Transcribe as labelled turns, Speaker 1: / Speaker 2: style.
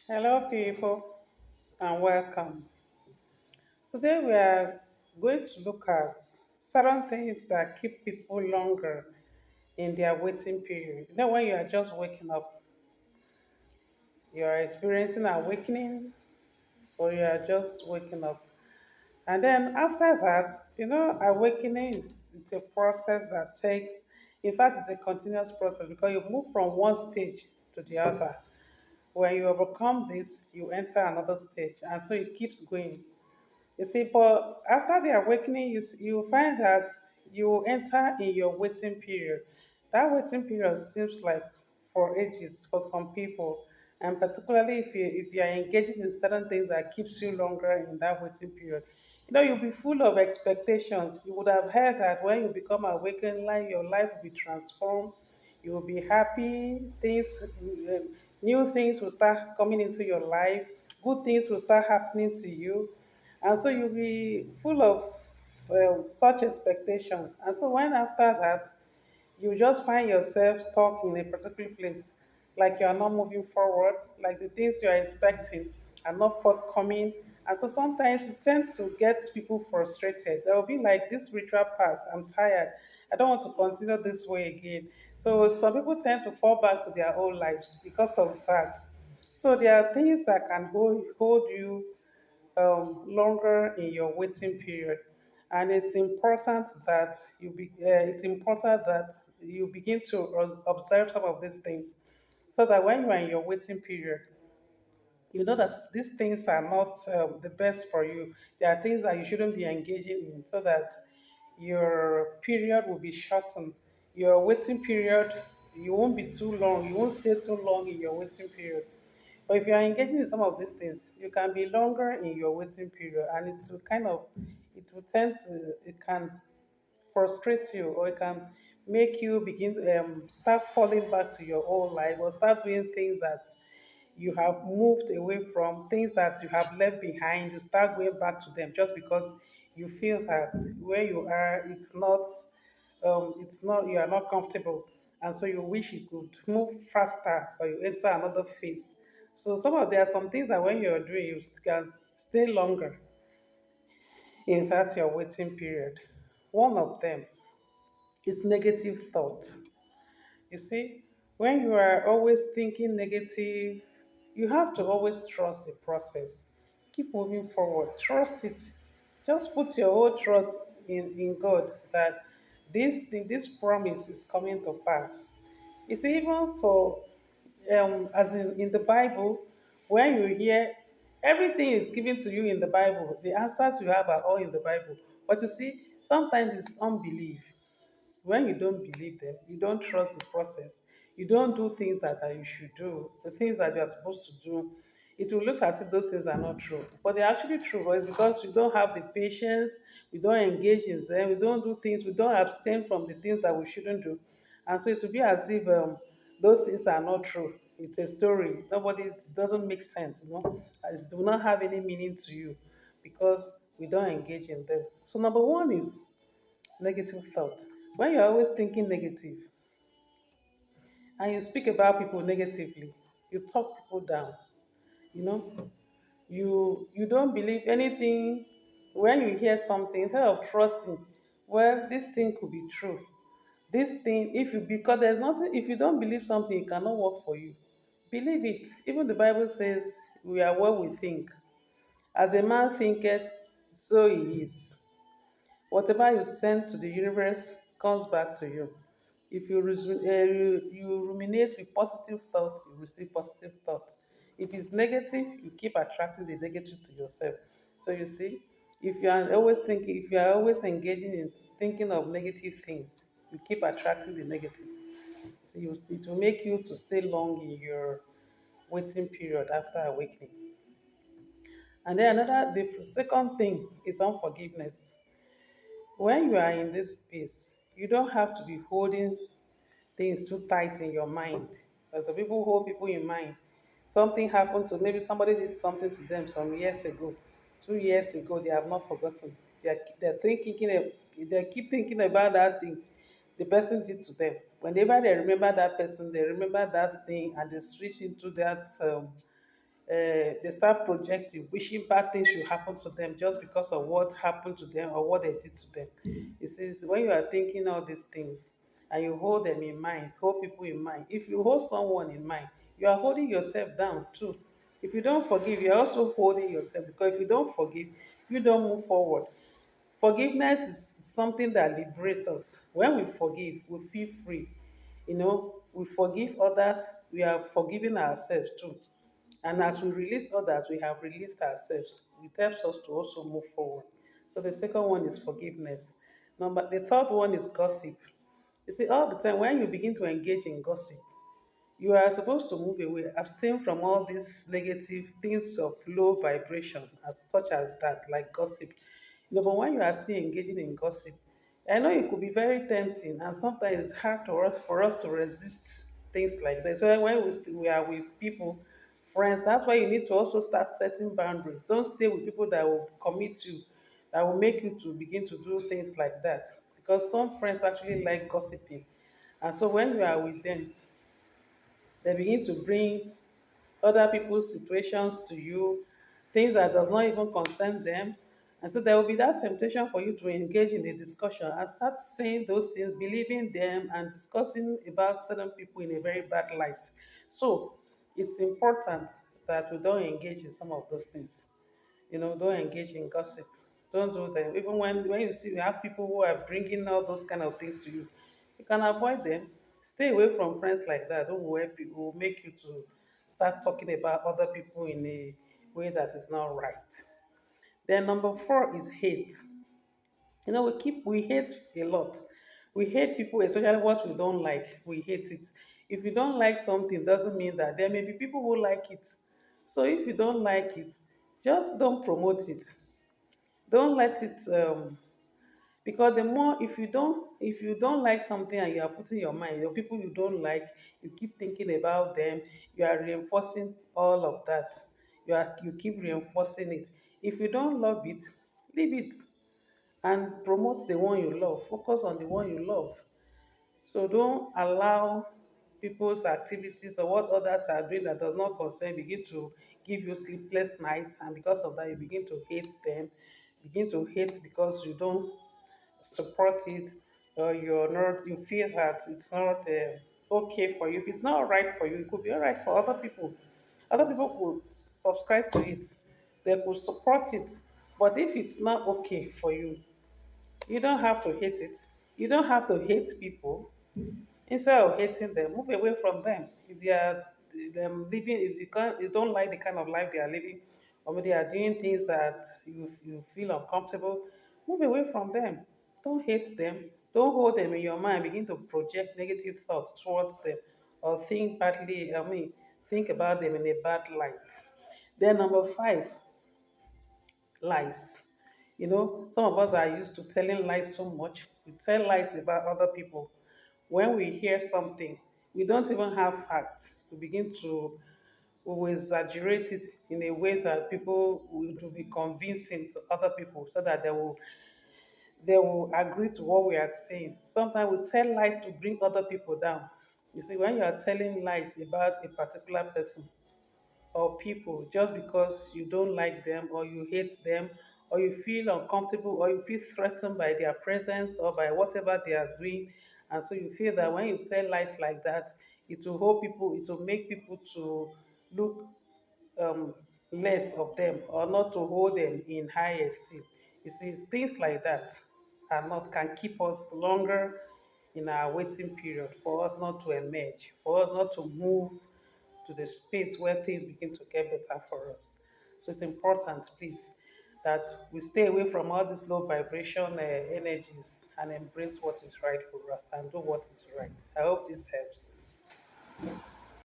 Speaker 1: Hello, people, and welcome. Today, we are going to look at certain things that keep people longer in their waiting period. When you are just waking up, you are experiencing awakening, or you are just waking up. And then after that, awakening is it's a process that takes, in fact, it's a continuous process because you move from one stage to the other. When you overcome this, you enter another stage, and so it keeps going. You see, but after the awakening, you find that you enter in your waiting period. That waiting period seems like for ages for some people, and particularly if you are engaging in certain things that keeps you longer in that waiting period. You'll be full of expectations. You would have heard that when you become awakened, like your life will be transformed. You will be happy. New things will start coming into your life. Good things will start happening to you, and so you'll be full of such expectations. And so when after that, you just find yourself stuck in a particular place, like you are not moving forward, like the things you are expecting are not forthcoming. And so sometimes you tend to get people frustrated. There will be like this spiritual path, I'm tired. I don't want to continue this way again. So some people tend to fall back to their old lives because of that. So there are things that can hold you longer in your waiting period, and it's important that you begin to observe some of these things, so that when you are in your waiting period, you know that these things are not the best for you. There are things that you shouldn't be engaging in, so that your period will be shortened. Your waiting period, you won't be too long. You won't stay too long in your waiting period. But if you are engaging in some of these things, you can be longer in your waiting period, and it will tend to, it can frustrate you, or it can make you begin to start falling back to your old life, or start doing things that you have moved away from, things that you have left behind. You start going back to them just because you feel that where you are, it's not, you are not comfortable, and so you wish you could move faster or you enter another phase. So there are some things that when you're doing, you can stay longer in that your waiting period. One of them is negative thought. You see, when you are always thinking negative, you have to always trust the process. Keep moving forward. Trust it. Just put your whole trust in God that this promise is coming to pass. You see, even for as in the Bible, when you hear everything is given to you in the Bible, the answers you have are all in the Bible. But you see, sometimes it's unbelief. When you don't believe them, you don't trust the process, you don't do things that you should do, the things that you are supposed to do, it will look as if those things are not true. But they're actually true, but it's because we don't have the patience, we don't engage in them, we don't do things, we don't abstain from the things that we shouldn't do. And so it will be as if those things are not true. It's a story. Nobody, it doesn't make sense, it do not have any meaning to you because we don't engage in them. So number one is negative thought. When you're always thinking negative and you speak about people negatively, you talk people down, you know, you don't believe anything. When you hear something, instead of trusting, well, this thing could be true. This thing, if you because there's nothing, if you don't believe something, it cannot work for you. Believe it. Even the Bible says we are what we think. As a man thinketh, so he is. Whatever you send to the universe comes back to you. If you ruminate with positive thought, you receive positive thought. If it's negative, you keep attracting the negative to yourself. So you see, if you are always engaging in thinking of negative things, you keep attracting the negative. So it will make you to stay long in your waiting period after awakening. And then the second thing is unforgiveness. When you are in this space, you don't have to be holding things too tight in your mind. Because some people hold people in mind. Something happened to, maybe somebody did something to them some years ago, 2 years ago. They have not forgotten. They keep thinking about that thing the person did to them. Whenever they remember that person, they remember that thing, and they switch into that. they start projecting, wishing bad things should happen to them just because of what happened to them or what they did to them. You see, when you are thinking all these things and you hold them in mind, hold people in mind, if you hold someone in mind, you are holding yourself down too. If you don't forgive, you're also holding yourself, because if you don't forgive, you don't move forward. Forgiveness is something that liberates us. When we forgive, we feel free. We forgive others, we are forgiving ourselves too. And as we release others, we have released ourselves. It helps us to also move forward. So the second one is forgiveness. The third one is gossip. You see, all the time when you begin to engage in gossip, you are supposed to move away, abstain from all these negative things of low vibration, such as that, like gossip. But when you are still engaging in gossip, I know it could be very tempting, and sometimes it's hard for us to resist things like that. So when we are with people, friends, that's why you need to also start setting boundaries. Don't stay with people that will commit you, that will make you to begin to do things like that. Because some friends actually like gossiping. And so when you are with them, they begin to bring other people's situations to you, things that does not even concern them. And so there will be that temptation for you to engage in a discussion and start saying those things, believing them, and discussing about certain people in a very bad light. So it's important that we don't engage in some of those things. Don't engage in gossip. Don't do them. Even when you see you have people who are bringing all those kind of things to you, you can avoid them. Stay away from friends like that who will help you, who will make you to start talking about other people in a way that is not right. Then number four is hate. We hate a lot. We hate people, especially what we don't like. We hate it. If you don't like something, doesn't mean that there may be people who like it. So if you don't like it, just don't promote it. Don't let it because the more, if you don't like something and you are putting your mind, your people you don't like, you keep thinking about them, you are reinforcing all of that. You keep reinforcing it. If you don't love it, leave it and promote the one you love. Focus on the one you love. So don't allow people's activities or what others are doing that does not concern begin to give you sleepless nights, and because of that you begin to hate them. Begin to hate because you don't support it, or you feel that it's not okay for you. If it's not right for you, it could be all right for other people. Other people could subscribe to it, they could support it. But if it's not okay for you, you don't have to hate it. You don't have to hate people. Instead of hating them, move away from them. If they are them living, if you don't like the kind of life they are living, or maybe they are doing things that you feel uncomfortable, move away from them. Don't hate them. Don't hold them in your mind. Begin to project negative thoughts towards them, or think about them in a bad light. Then number five, lies. Some of us are used to telling lies so much. We tell lies about other people. When we hear something, we don't even have facts. We will exaggerate it in a way that people will be convincing to other people, so that they will agree to what we are saying. Sometimes we tell lies to bring other people down. You see, when you are telling lies about a particular person, or people, just because you don't like them or you hate them, or you feel uncomfortable or you feel threatened by their presence or by whatever they are doing. And so you feel that when you tell lies like that, it will make people to look um, less of them, or not to hold them in high esteem. You see, things like that can keep us longer in our waiting period, for us not to emerge, for us not to move to the space where things begin to get better for us. So it's important, please, that we stay away from all these low vibration energies and embrace what is right for us and do what is right. I hope this helps.